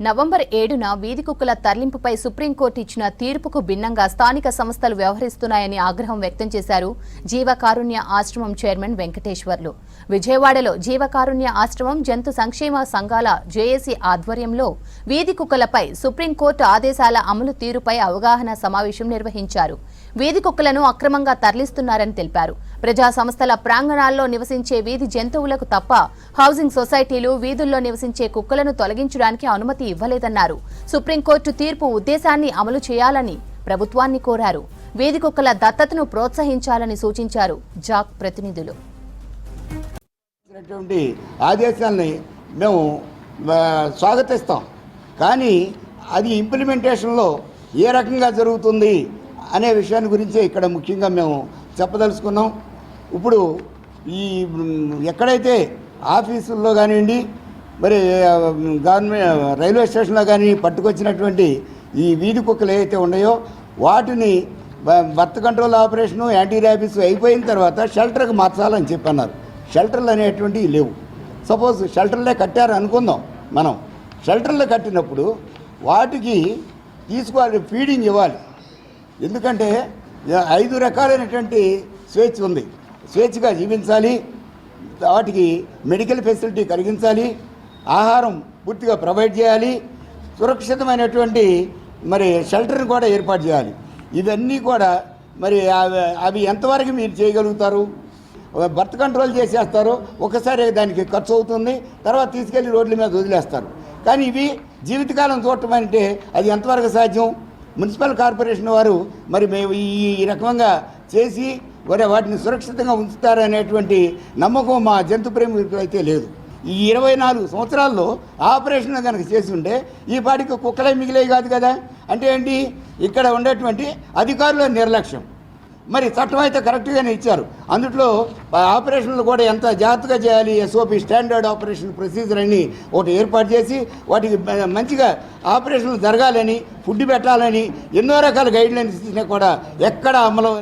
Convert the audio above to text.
November 7న వీధి కుక్కల తరలింపుపై supreme court ఇచ్చిన తీర్పుకు భిన్నంగా స్థానిక సంస్థలు వ్యవహరిస్తున్నాయని ఆగ్రహం వ్యక్తం చేశారు జీవకారుణ్య ఆశ్రమం చైర్మన్ వెంకటేశ్వర్లు. విజయవాడలో జీవకారుణ్య ఆశ్రమం జంతు సంక్షేమ సంఘాల జేఏసీ ఆధ్వర్యంలో వీధి కుక్కలపై సుప్రీంకోర్టు ఆదేశాల అమలు తీరుపై అవగాహన సమావేశం నిర్వహించారు. వీధి కుక్కలను అక్రమంగా తరలిస్తున్నారని తెలిపారు. ప్రజా సంస్థల ప్రాంగణాల్లో నివసించే వీధి జంతువులకు తప్ప హౌసింగ్ సొసైటీలు వీధుల్లో నివసించే కుక్కలను తొలగించడానికి అనుమతి ఇవ్వలేదన్నారు. సుప్రీంకోర్టు తీర్పు ఉద్దేశాన్ని అమలు చేయాలని ప్రభుత్వాన్ని కోరారు. వీధి కుక్కల దత్తతను ప్రోత్సహించాలని సూచించారు జాక్ ప్రతినిధులు. ఆదేశాలని మేము స్వాగతిస్తాం, కానీ అది ఇంప్లిమెంటేషన్లో ఏ రకంగా జరుగుతుంది అనే విషయాన్ని గురించే ఇక్కడ ముఖ్యంగా మేము చెప్పదలుచుకున్నాం. ఇప్పుడు ఈ ఎక్కడైతే ఆఫీసుల్లో కానివ్వండి, మరి గవర్నమెంట్ రైల్వే స్టేషన్లో కానీ పట్టుకొచ్చినటువంటి ఈ వీధి కుక్కలు ఏవైతే ఉన్నాయో వాటిని birth control operation, anti rabies అయిపోయిన తర్వాత షెల్టర్కి మార్చాలని చెప్పన్నారు. షెల్టర్లు అనేటువంటివి లేవు. సపోజ్ షెల్టర్లే కట్టారు అనుకుందాం. మనం షెల్టర్లు కట్టినప్పుడు వాటికి తీసుకోవాలి, ఫీడింగ్ ఇవ్వాలి. ఎందుకంటే 5 రకాలైనటువంటి స్వేచ్ఛ ఉంది. స్వేచ్ఛగా జీవించాలి, వాటికి మెడికల్ ఫెసిలిటీ కలిగించాలి, ఆహారం పూర్తిగా ప్రొవైడ్ చేయాలి, సురక్షితమైనటువంటి మరి షెల్టర్ని కూడా ఏర్పాటు చేయాలి. ఇవన్నీ కూడా మరి అవి ఎంతవరకు మీరు చేయగలుగుతారు? బర్త్ కంట్రోల్ చేసేస్తారు, ఒకసారి దానికి ఖర్చు అవుతుంది, తర్వాత తీసుకెళ్ళి రోడ్ల మీద వదిలేస్తారు. కానీ ఇవి జీవితకాలం చూడటం అంటే అది ఎంతవరకు సాధ్యం? మున్సిపల్ కార్పొరేషన్ వారు మరి మేము ఈ రకంగా చేసి వాటిని సురక్షితంగా ఉంచుతారనేటువంటి నమ్మకం మా జంతు ప్రేమికులకు అయితే లేదు. ఈ 24 సంవత్సరాల్లో ఆపరేషన్ కనుక చేసి ఉంటే ఈ పాటికి కుక్కలే మిగిలేవి కాదు కదా. అంటే ఏంటి? ఇక్కడ ఉండేటువంటి అధికారుల నిర్లక్ష్యం. మరి చట్టం అయితే కరెక్ట్గానే ఇచ్చారు, అందులో ఆపరేషన్లు కూడా ఎంత జాగ్రత్తగా చేయాలి, ఎస్ఓపి స్టాండర్డ్ ఆపరేషన్ ప్రొసీజర్ అని ఒకటి ఏర్పాటు చేసి వాటికి మంచిగా ఆపరేషన్లు జరగాలని, ఫుడ్ పెట్టాలని ఎన్నో రకాల గైడ్లైన్స్ ఇచ్చినా కూడా ఎక్కడ అమలు